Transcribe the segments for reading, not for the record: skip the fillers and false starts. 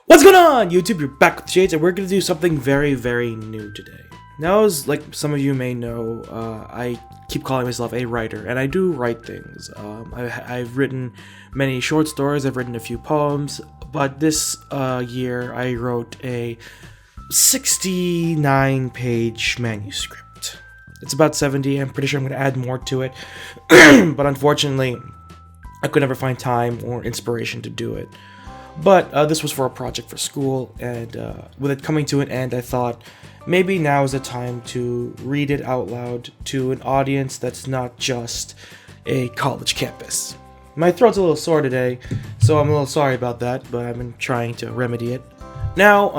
What's going on, YouTube? You're back with Shades, and we're going to do something very, very new today. Now, as like some of you may know, I keep calling myself a writer, and I do write things. I've written many short stories, I've written a few poems, but this year I wrote a 69-page manuscript. It's about 70, I'm pretty sure I'm going to add more to it, but unfortunately, I could never find time or inspiration to do it. But this was for a project for school, and with it coming to an end, I thought maybe now is the time to read it out loud to an audience that's not just a college campus. My throat's a little sore today, so I'm a little sorry about that, but I've been trying to remedy it. Now,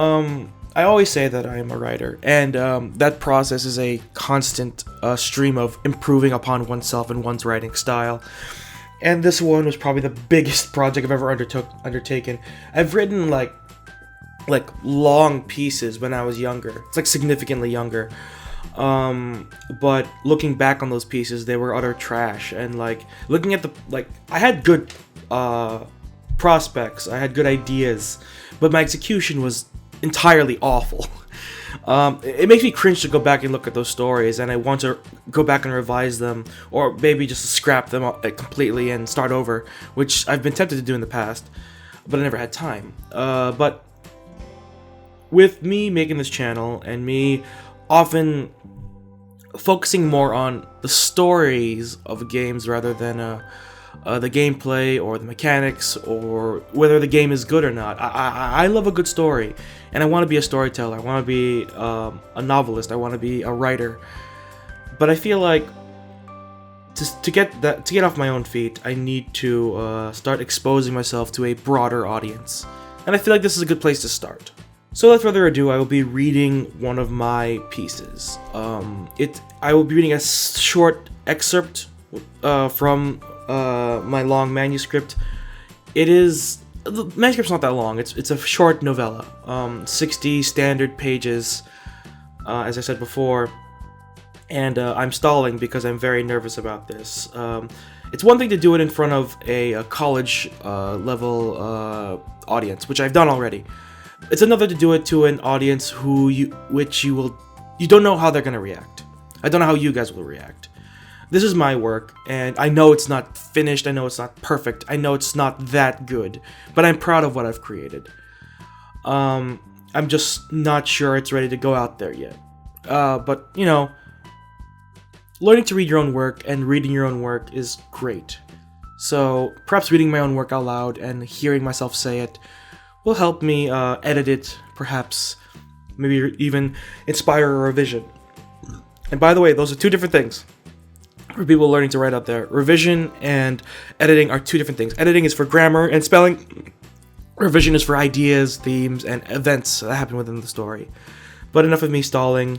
I always say that I am a writer, and that process is a constant stream of improving upon oneself and one's writing style. And this one was probably the biggest project I've ever undertaken. I've written like long pieces when I was younger. It's like significantly younger. But looking back on those pieces, they were utter trash. And like looking at I had good prospects. I had good ideas, but my execution was entirely awful. It makes me cringe to go back and look at those stories, and I want to go back and revise them, or maybe just scrap them completely and start over, which I've been tempted to do in the past, but I never had time. But with me making this channel, and me often focusing more on the stories of games rather than the gameplay or the mechanics or whether the game is good or not. I love a good story, and I want to be a storyteller. I want to be a novelist. I want to be a writer. But I feel like to get off my own feet, I need to start exposing myself to a broader audience, and I feel like this is a good place to start. So without further ado, I will be reading one of my pieces. I will be reading a short excerpt from my long manuscript. The manuscript's not that long. It's a short novella, 60 standard pages, as I said before, and I'm stalling because I'm very nervous about this. It's one thing to do it in front of a college level audience, which I've done already. It's another to do it to an audience you don't know how they're gonna react. I don't know how you guys will react. This is my work, and I know it's not finished, I know it's not perfect, I know it's not that good, but I'm proud of what I've created. I'm just not sure it's ready to go out there yet. But, you know, learning to read your own work and reading your own work is great. So, perhaps reading my own work out loud and hearing myself say it will help me edit it, perhaps maybe even inspire a revision. And by the way, those are two different things. For people learning to write out there, revision and editing are two different things. Editing is for grammar and spelling. Revision is for ideas, themes, and events that happen within the story. But enough of me stalling.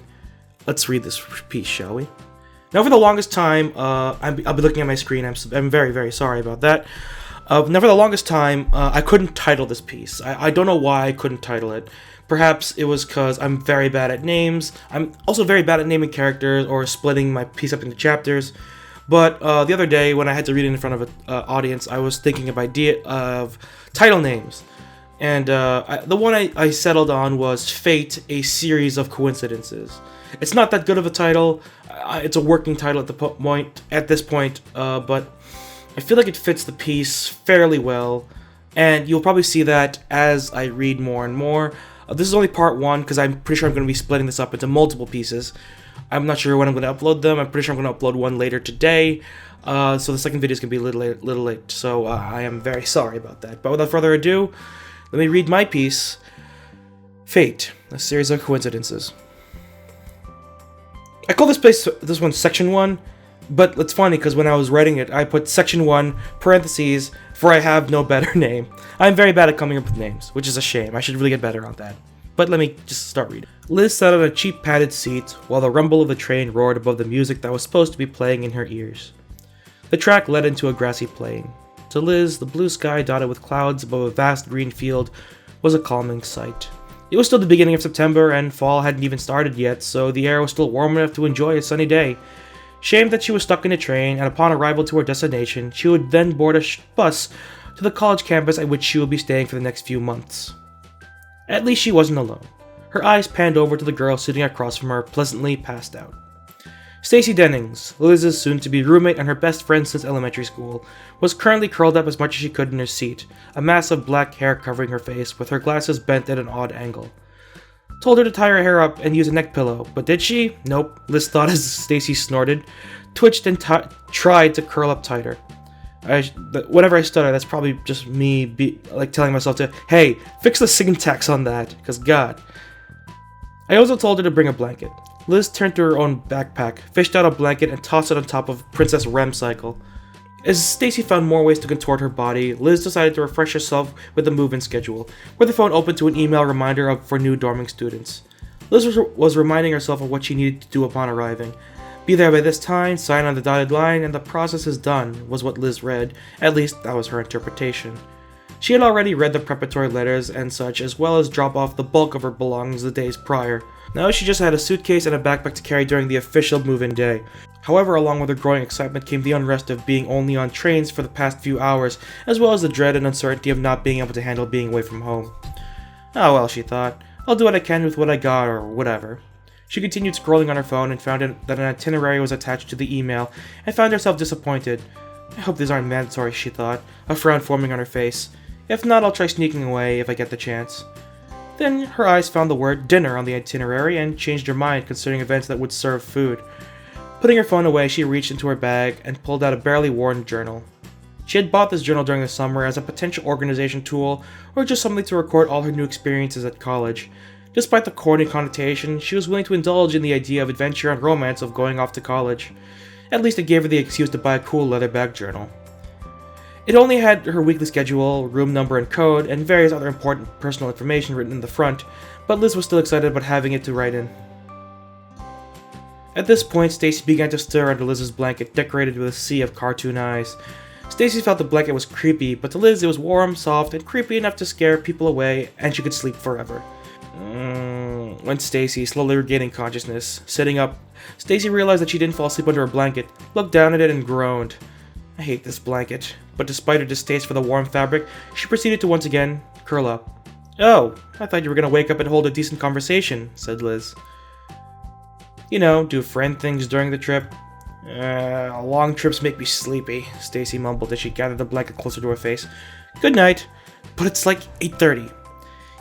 Let's read this piece, shall we? Now, for the longest time, I'll be looking at my screen. I'm very, very sorry about that. Now, for the longest time, I couldn't title this piece. I don't know why I couldn't title it. Perhaps it was because I'm very bad at names. I'm also very bad at naming characters or splitting my piece up into chapters. But the other day, when I had to read it in front of an audience, I was thinking of title names. And the one I settled on was Fate, A Series of Coincidences. It's not that good of a title. It's a working title at this point, but I feel like it fits the piece fairly well. And you'll probably see that as I read more and more. This is only part one, because I'm pretty sure I'm going to be splitting this up into multiple pieces. I'm not sure when I'm going to upload them. I'm pretty sure I'm going to upload one later today. So the second video is going to be a little late. So I am very sorry about that. But without further ado, let me read my piece, Fate, A Series of Coincidences. I call this one Section 1, but it's funny because when I was writing it, I put Section 1, parentheses, for I have no better name. I'm very bad at coming up with names, which is a shame. I should really get better on that. But let me just start reading. Liz sat on a cheap padded seat while the rumble of the train roared above the music that was supposed to be playing in her ears. The track led into a grassy plain. To Liz, the blue sky dotted with clouds above a vast green field was a calming sight. It was still the beginning of September, and fall hadn't even started yet, so the air was still warm enough to enjoy a sunny day. Shame that she was stuck in a train, and upon arrival to her destination, she would then board a bus to the college campus at which she would be staying for the next few months. At least she wasn't alone. Her eyes panned over to the girl sitting across from her, pleasantly passed out. Stacy Dennings, Liz's soon-to-be roommate and her best friend since elementary school, was currently curled up as much as she could in her seat, a mass of black hair covering her face, with her glasses bent at an odd angle. Told her to tie her hair up and use a neck pillow, but did she? Nope, Liz thought as Stacy snorted, twitched and tried to curl up tighter. Whenever I stutter, that's probably just me telling myself to, hey, fix the syntax on that, because God. I also told her to bring a blanket. Liz turned to her own backpack, fished out a blanket, and tossed it on top of Princess REM cycle. As Stacy found more ways to contort her body, Liz decided to refresh herself with the move-in schedule, where the phone opened to an email reminder for new dorming students. Liz was reminding herself of what she needed to do upon arriving. Be there by this time, sign on the dotted line, and the process is done, was what Liz read. At least, that was her interpretation. She had already read the preparatory letters and such, as well as drop off the bulk of her belongings the days prior. Now she just had a suitcase and a backpack to carry during the official move-in day. However, along with her growing excitement came the unrest of being only on trains for the past few hours, as well as the dread and uncertainty of not being able to handle being away from home. Oh well, she thought. I'll do what I can with what I got, or whatever. She continued scrolling on her phone and found that an itinerary was attached to the email, and found herself disappointed. I hope these aren't mandatory, she thought, a frown forming on her face. If not, I'll try sneaking away if I get the chance. Then her eyes found the word dinner on the itinerary and changed her mind concerning events that would serve food. Putting her phone away, she reached into her bag and pulled out a barely worn journal. She had bought this journal during the summer as a potential organization tool or just something to record all her new experiences at college. Despite the corny connotation, she was willing to indulge in the idea of adventure and romance of going off to college. At least it gave her the excuse to buy a cool leather-backed journal. It only had her weekly schedule, room number and code, and various other important personal information written in the front, but Liz was still excited about having it to write in. At this point, Stacy began to stir under Liz's blanket, decorated with a sea of cartoon eyes. Stacy felt the blanket was creepy, but to Liz it was warm, soft, and creepy enough to scare people away, and she could sleep forever. Went Stacy, slowly regaining consciousness. Sitting up, Stacy realized that she didn't fall asleep under her blanket, looked down at it, and groaned. I hate this blanket. But despite her distaste for the warm fabric, she proceeded to once again curl up. Oh, I thought you were gonna wake up and hold a decent conversation, said Liz. You know, do friend things during the trip. Long trips make me sleepy, Stacy mumbled as she gathered the blanket closer to her face. Good night. But it's like 8:30.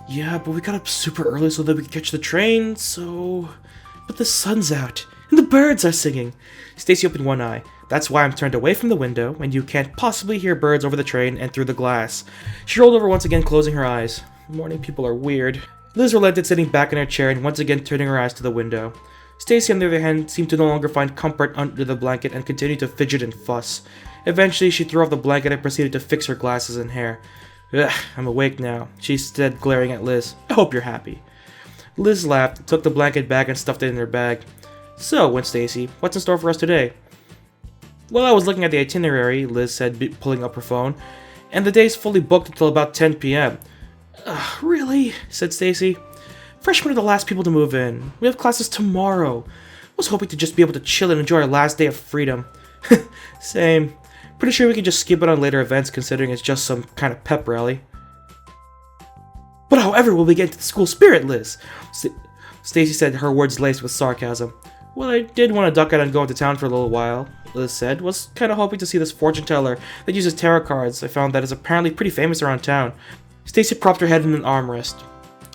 Yeah, but we got up super early so that we could catch the train, so... But the sun's out, and the birds are singing. Stacy opened one eye. That's why I'm turned away from the window, and you can't possibly hear birds over the train and through the glass. She rolled over once again, closing her eyes. Morning people are weird. Liz relented, sitting back in her chair and once again turning her eyes to the window. Stacy, on the other hand, seemed to no longer find comfort under the blanket and continued to fidget and fuss. Eventually, she threw off the blanket and proceeded to fix her glasses and hair. Ugh, I'm awake now, she said, glaring at Liz. I hope you're happy. Liz laughed, took the blanket back and stuffed it in her bag. So, went Stacy, what's in store for us today? Well, I was looking at the itinerary, Liz said, pulling up her phone, and the day's fully booked until about 10 p.m. Really? Said Stacy. Freshmen are the last people to move in. We have classes tomorrow. I was hoping to just be able to chill and enjoy our last day of freedom. Same. Pretty sure we can just skip it on later events considering it's just some kind of pep rally. But however will we get into the school spirit, Liz? Stacy said, her words laced with sarcasm. Well, I did want to duck out and go into town for a little while, Liz said. Was kind of hoping to see this fortune teller that uses tarot cards I found that is apparently pretty famous around town. Stacy propped her head in an armrest.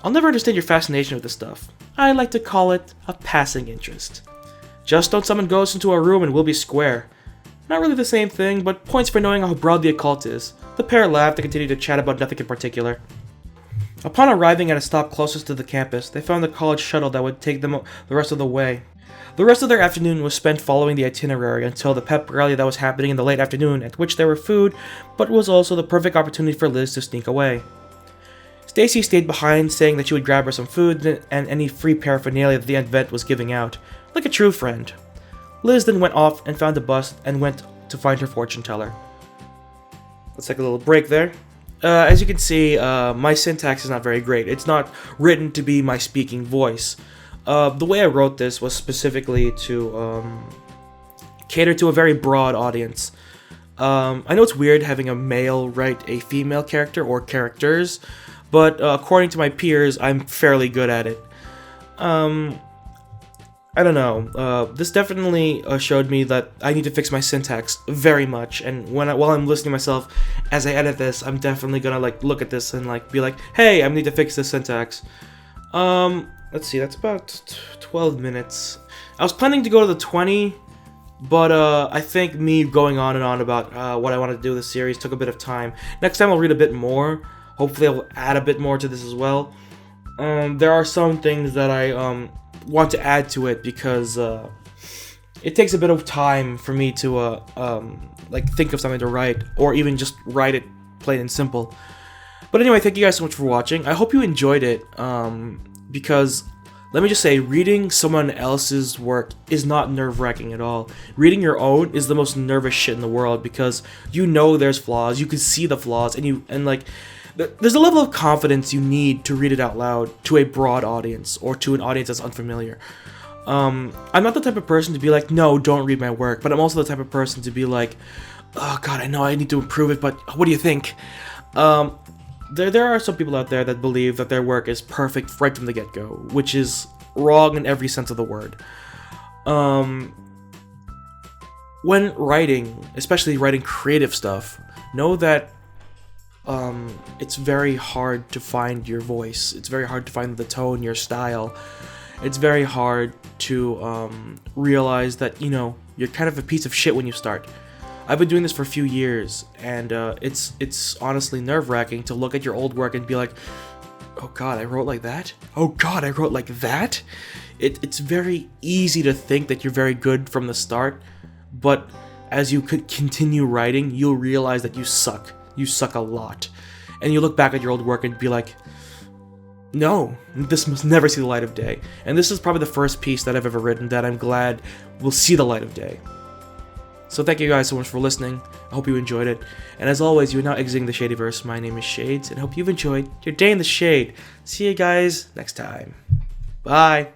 I'll never understand your fascination with this stuff. I like to call it a passing interest. Just don't summon ghosts into a room and we'll be square. Not really the same thing, but points for knowing how broad the occult is. The pair laughed and continued to chat about nothing in particular. Upon arriving at a stop closest to the campus, they found the college shuttle that would take them the rest of the way. The rest of their afternoon was spent following the itinerary until the pep rally that was happening in the late afternoon, at which there were food, but was also the perfect opportunity for Liz to sneak away. Stacy stayed behind, saying that she would grab her some food and any free paraphernalia that the event was giving out, like a true friend. Liz then went off and found a bus and went to find her fortune teller. Let's take a little break there. As you can see, my syntax is not very great. It's not written to be my speaking voice. The way I wrote this was specifically to cater to a very broad audience. I know it's weird having a male write a female character or characters, but according to my peers, I'm fairly good at it. I don't know. This definitely showed me that I need to fix my syntax very much. And while I'm listening to myself as I edit this, I'm definitely gonna like look at this and like be like, hey, I need to fix this syntax. Let's see. That's about 12 minutes. I was planning to go to the 20, but I think me going on and on about what I want to do with this series took a bit of time. Next time I'll read a bit more. Hopefully I'll add a bit more to this as well. There are some things that I want to add to it because it takes a bit of time for me to like think of something to write, or even just write it plain and simple. But anyway, thank you guys so much for watching. I hope you enjoyed it, because let me just say, reading someone else's work is not nerve-wracking at all. Reading your own is the most nervous shit in the world, because you know there's flaws, you can see the flaws, and like there's a level of confidence you need to read it out loud to a broad audience, or to an audience that's unfamiliar. I'm not the type of person to be like, no, don't read my work, but I'm also the type of person to be like, oh god, I know I need to improve it, but what do you think? There are some people out there that believe that their work is perfect right from the get-go, which is wrong in every sense of the word. When writing, especially writing creative stuff, know that it's very hard to find your voice. It's very hard to find the tone, your style. It's very hard to realize that, you know, you're kind of a piece of shit when you start. I've been doing this for a few years, and it's honestly nerve-wracking to look at your old work and be like, oh god, I wrote like that? Oh god, I wrote like that? It's very easy to think that you're very good from the start, but as you could continue writing, you'll realize that you suck. You suck a lot. And you look back at your old work and be like, no, this must never see the light of day. And this is probably the first piece that I've ever written that I'm glad will see the light of day. So thank you guys so much for listening. I hope you enjoyed it. And as always, you are now exiting the Shadyverse. My name is Shades, and I hope you've enjoyed your day in the shade. See you guys next time. Bye.